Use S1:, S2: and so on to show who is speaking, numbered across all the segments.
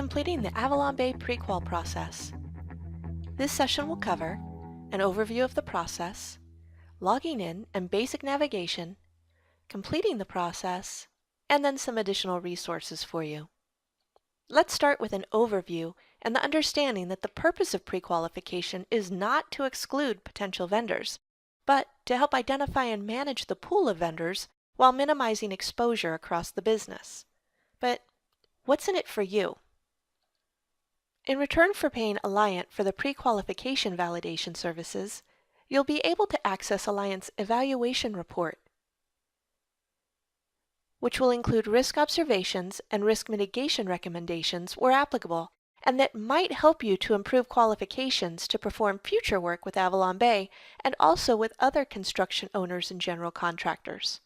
S1: completing the Avalon Bay Prequal process. This session will cover an overview of the process, logging in and basic navigation, completing the process, and then some additional resources for you. Let's start with an overview and the understanding that the purpose of prequalification is not to exclude potential vendors, but to help identify and manage the pool of vendors while minimizing exposure across the business. But what's in it for you? In return for paying Alliant for the prequalification validation services, you'll be able to access Alliant's evaluation report, which will include risk observations and risk mitigation recommendations where applicable, and that might help you to improve qualifications to perform future work with Avalon Bay and also with other construction owners and general contractors.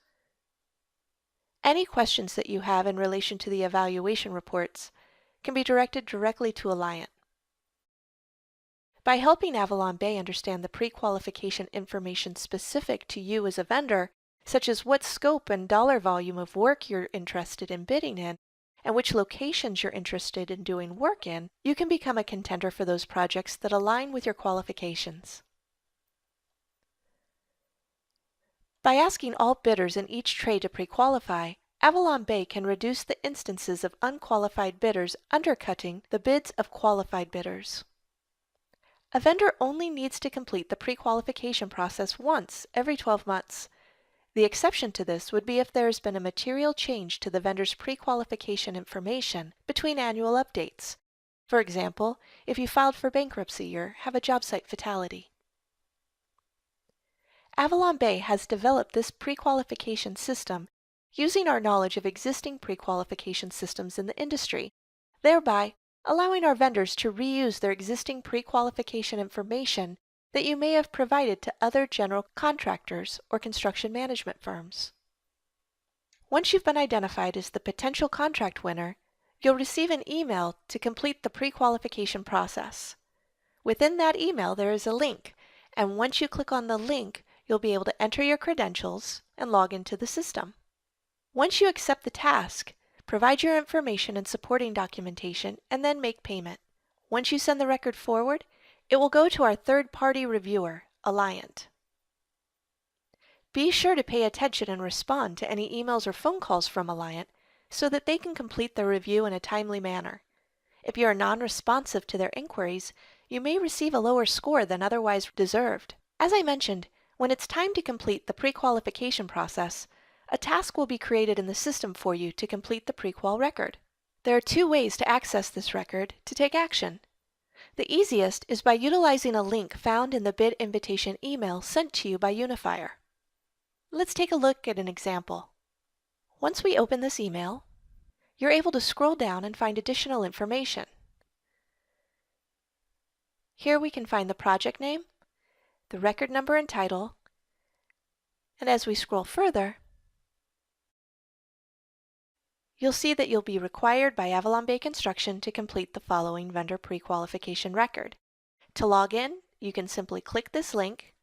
S1: Any questions that you have in relation to the evaluation reports can be directed directly to Alliant. By helping Avalon Bay understand the prequalification information specific to you as a vendor, such as what scope and dollar volume of work you're interested in bidding in, and which locations you're interested in doing work in, you can become a contender for those projects that align with your qualifications. By asking all bidders in each trade to prequalify, Avalon Bay can reduce the instances of unqualified bidders undercutting the bids of qualified bidders. A vendor only needs to complete the prequalification process once every 12 months. The exception to this would be if there has been a material change to the vendor's prequalification information between annual updates. For example, if you filed for bankruptcy or have a job site fatality. Avalon Bay has developed this prequalification system using our knowledge of existing prequalification systems in the industry, thereby allowing our vendors to reuse their existing prequalification information that you may have provided to other general contractors or construction management firms. Once you've been identified as the potential contract winner, you'll receive an email to complete the prequalification process. Within that email there is a link, and once you click on the link, you'll be able to enter your credentials and log into the system. Once you accept the task, provide your information and supporting documentation, and then make payment. Once you send the record forward, it will go to our third-party reviewer, Alliant. Be sure to pay attention and respond to any emails or phone calls from Alliant so that they can complete their review in a timely manner. If you are non-responsive to their inquiries, you may receive a lower score than otherwise deserved. As I mentioned, when it's time to complete the prequalification process, a task will be created in the system for you to complete the prequal record. There are two ways to access this record to take action. The easiest is by utilizing a link found in the bid invitation email sent to you by Unifier. Let's take a look at an example. Once we open this email, you're able to scroll down and find additional information. Here we can find the project name, the record number and title, and as we scroll further, you'll see that you'll be required by Avalon Bay Construction to complete the following vendor prequalification record. To log in, you can simply click this link,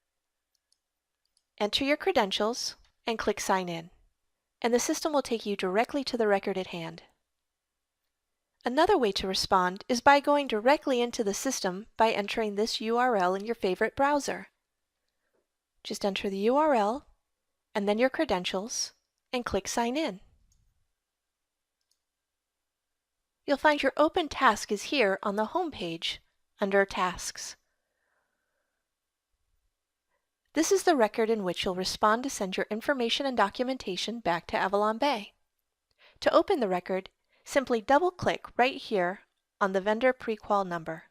S1: enter your credentials, and click Sign In, and the system will take you directly to the record at hand. Another way to respond is by going directly into the system by entering this URL in your favorite browser. Just enter the URL, and then your credentials, and click Sign In. You'll find your open task is here on the home page under Tasks. This is the record in which you'll respond to send your information and documentation back to Avalon Bay. To open the record, simply double-click right here on the vendor prequal number.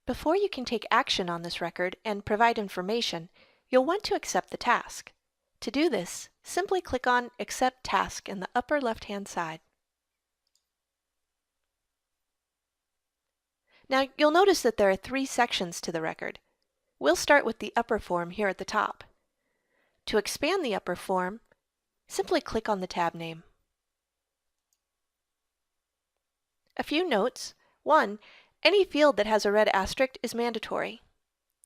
S1: Before you can take action on this record and provide information, you'll want to accept the task. To do this, simply click on Accept Task in the upper left-hand side. Now you'll notice that there are three sections to the record. We'll start with the upper form here at the top. To expand the upper form, simply click on the tab name. A few notes. 1. Any field that has a red asterisk is mandatory.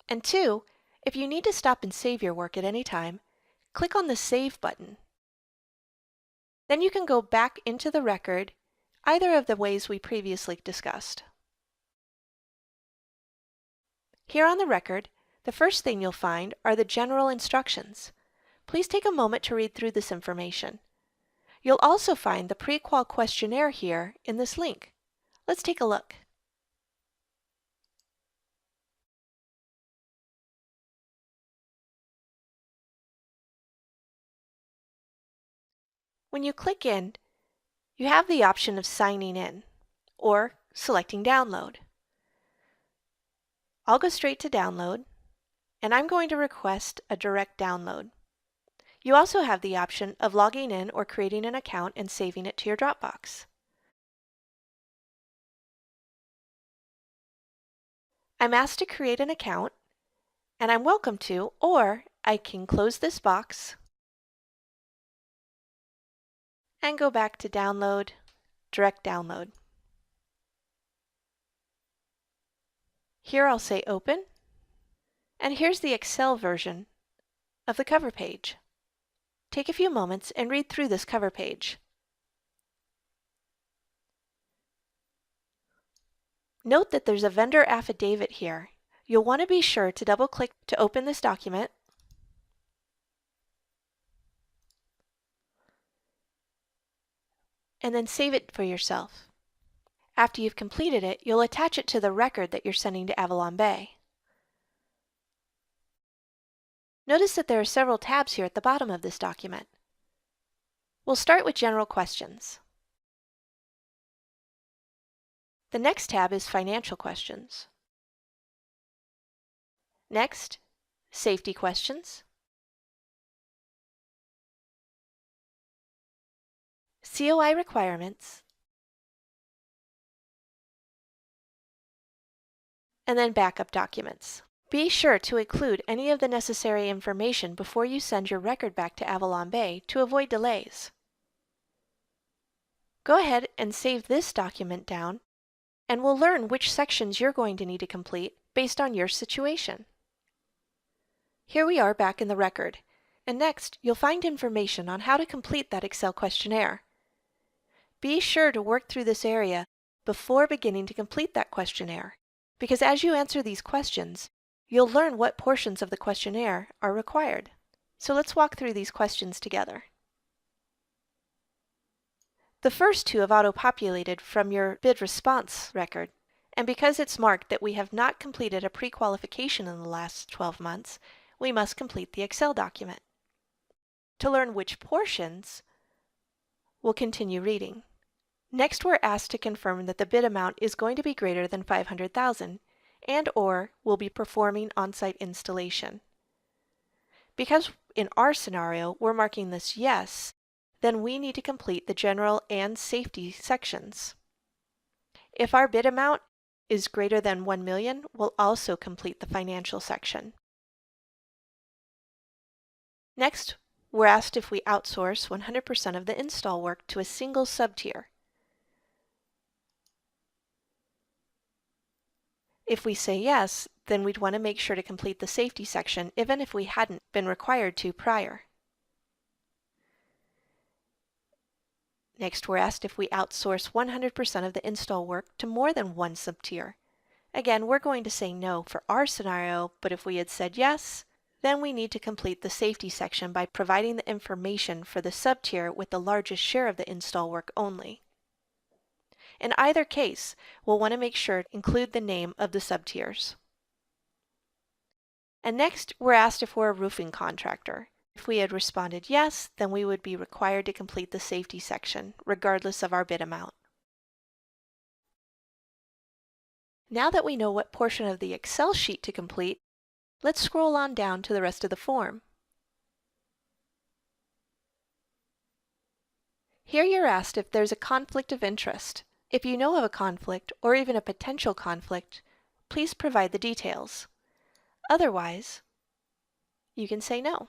S1: And 2. If you need to stop and save your work at any time, click on the Save button. Then you can go back into the record either of the ways we previously discussed. Here on the record, the first thing you'll find are the general instructions. Please take a moment to read through this information. You'll also find the Prequal Questionnaire here in this link. Let's take a look. When you click in, you have the option of signing in or selecting download. I'll go straight to download, and I'm going to request a direct download. You also have the option of logging in or creating an account and saving it to your Dropbox. I'm asked to create an account, and I'm welcome to, or I can close this box and go back to download, direct download. Here I'll say open, and here's the Excel version of the cover page. Take a few moments and read through this cover page. Note that there's a vendor affidavit here. You'll want to be sure to double-click to open this document, and then save it for yourself. After you've completed it, you'll attach it to the record that you're sending to Avalon Bay. Notice that there are several tabs here at the bottom of this document. We'll start with general questions. The next tab is financial questions. Next, safety questions. COI requirements. And then backup documents. Be sure to include any of the necessary information before you send your record back to Avalon Bay to avoid delays. Go ahead and save this document down, and we'll learn which sections you're going to need to complete based on your situation. Here we are back in the record, and next you'll find information on how to complete that Excel questionnaire. Be sure to work through this area before beginning to complete that questionnaire, because as you answer these questions, you'll learn what portions of the questionnaire are required. So let's walk through these questions together. The first two have auto-populated from your bid response record, and because it's marked that we have not completed a pre-qualification in the last 12 months, we must complete the Excel document. To learn which portions, we'll continue reading. Next, we're asked to confirm that the bid amount is going to be greater than $500,000 and/or will be performing on-site installation. Because in our scenario, we're marking this yes, then we need to complete the general and safety sections. If our bid amount is greater than $1 million, we'll also complete the financial section. Next, we're asked if we outsource 100% of the install work to a single sub-tier. If we say yes, then we'd want to make sure to complete the safety section even if we hadn't been required to prior. Next, we're asked if we outsource 100% of the install work to more than one sub-tier. Again, we're going to say no for our scenario, but if we had said yes, then we need to complete the safety section by providing the information for the sub-tier with the largest share of the install work only. In either case, we'll want to make sure to include the name of the sub-tiers. And next, we're asked if we're a roofing contractor. If we had responded yes, then we would be required to complete the safety section, regardless of our bid amount. Now that we know what portion of the Excel sheet to complete, let's scroll on down to the rest of the form. Here you're asked if there's a conflict of interest. If you know of a conflict, or even a potential conflict, please provide the details. Otherwise, you can say no.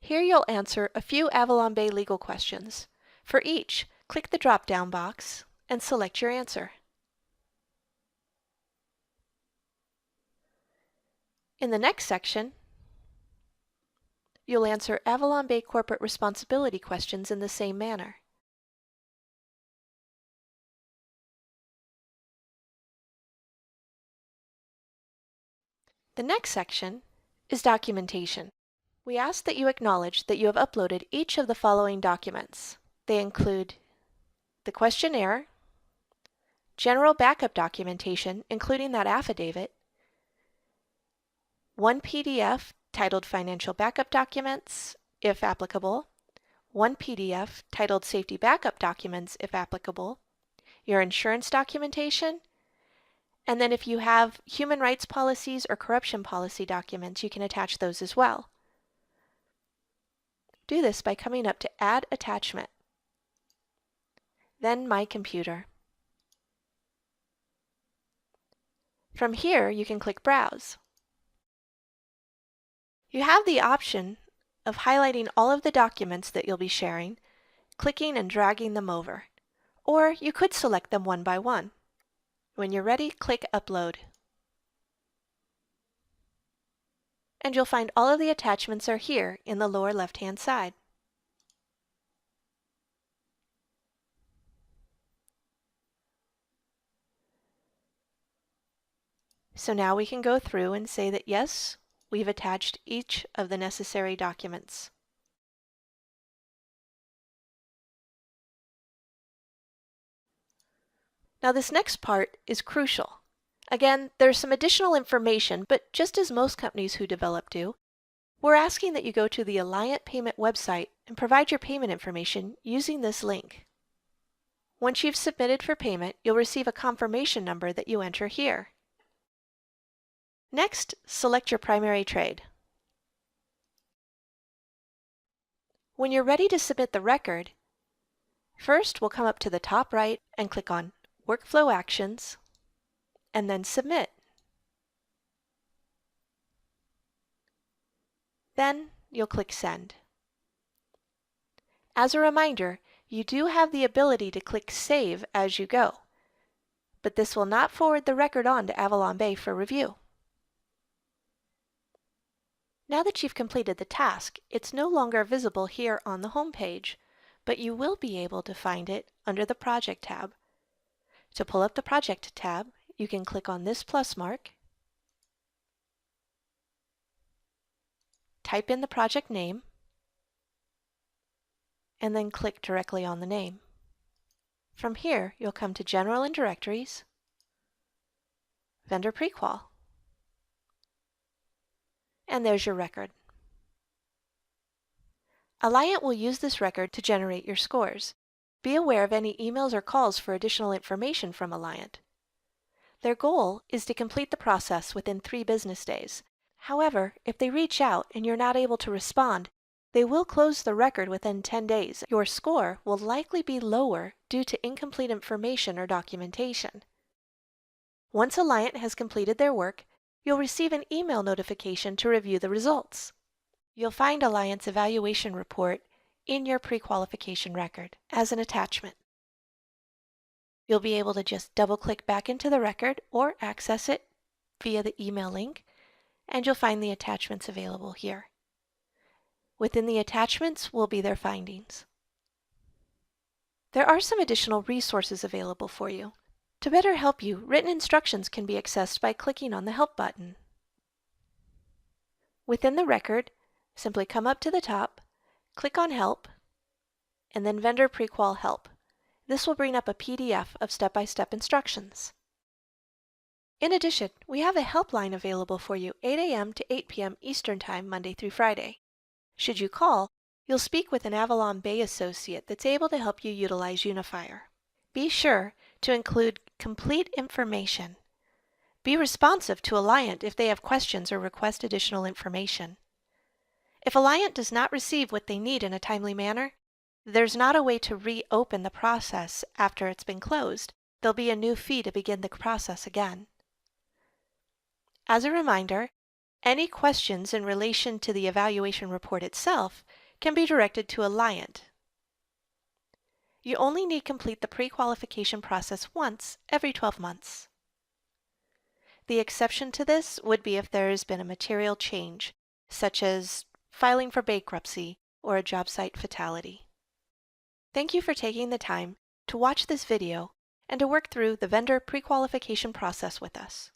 S1: Here you'll answer a few Avalon Bay legal questions. For each, click the drop-down box and select your answer. In the next section, you'll answer Avalon Bay corporate responsibility questions in the same manner. The next section is documentation. We ask that you acknowledge that you have uploaded each of the following documents. They include the questionnaire, general backup documentation, including that affidavit, one PDF titled Financial Backup Documents, if applicable, one PDF titled Safety Backup Documents, if applicable, your insurance documentation, and then if you have human rights policies or corruption policy documents, you can attach those as well. Do this by coming up to Add Attachment, then My Computer. From here, you can click Browse. You have the option of highlighting all of the documents that you'll be sharing, clicking and dragging them over, or you could select them one by one. When you're ready, click Upload. And you'll find all of the attachments are here in the lower left-hand side. So now we can go through and say that yes, we've attached each of the necessary documents. Now this next part is crucial. Again, there's some additional information, but just as most companies who develop do, we're asking that you go to the Alliant payment website and provide your payment information using this link. Once you've submitted for payment, you'll receive a confirmation number that you enter here. Next, select your primary trade. When you're ready to submit the record, first we'll come up to the top right and click on Workflow Actions, and then Submit. Then you'll click Send. As a reminder, you do have the ability to click Save as you go, but this will not forward the record on to Avalon Bay for review. Now that you've completed the task, it's no longer visible here on the home page, but you will be able to find it under the Project tab. To pull up the Project tab, you can click on this plus mark, type in the project name, and then click directly on the name. From here, you'll come to General and Directories, Vendor Prequal, and there's your record. Alliant will use this record to generate your scores. Be aware of any emails or calls for additional information from Alliant. Their goal is to complete the process within 3 business days. However, if they reach out and you're not able to respond, they will close the record within 10 days. Your score will likely be lower due to incomplete information or documentation. Once Alliant has completed their work, you'll receive an email notification to review the results. You'll find Alliant's evaluation report in your pre-qualification record as an attachment. You'll be able to just double-click back into the record or access it via the email link, and you'll find the attachments available here. Within the attachments will be their findings. There are some additional resources available for you. To better help you, written instructions can be accessed by clicking on the Help button. Within the record, simply come up to the top, click on Help, and then Vendor Prequal Help. This will bring up a PDF of step-by-step instructions. In addition, we have a helpline available for you 8 a.m. to 8 p.m. Eastern Time, Monday through Friday. Should you call, you'll speak with an Avalon Bay associate that's able to help you utilize Unifier. Be sure to include complete information. Be responsive to Alliant if they have questions or request additional information. If Alliant does not receive what they need in a timely manner, there's not a way to reopen the process after it's been closed. There'll be a new fee to begin the process again. As a reminder, any questions in relation to the evaluation report itself can be directed to Alliant. You only need to complete the pre-qualification process once every 12 months. The exception to this would be if there has been a material change, such as filing for bankruptcy or a job site fatality. Thank you for taking the time to watch this video and to work through the vendor pre-qualification process with us.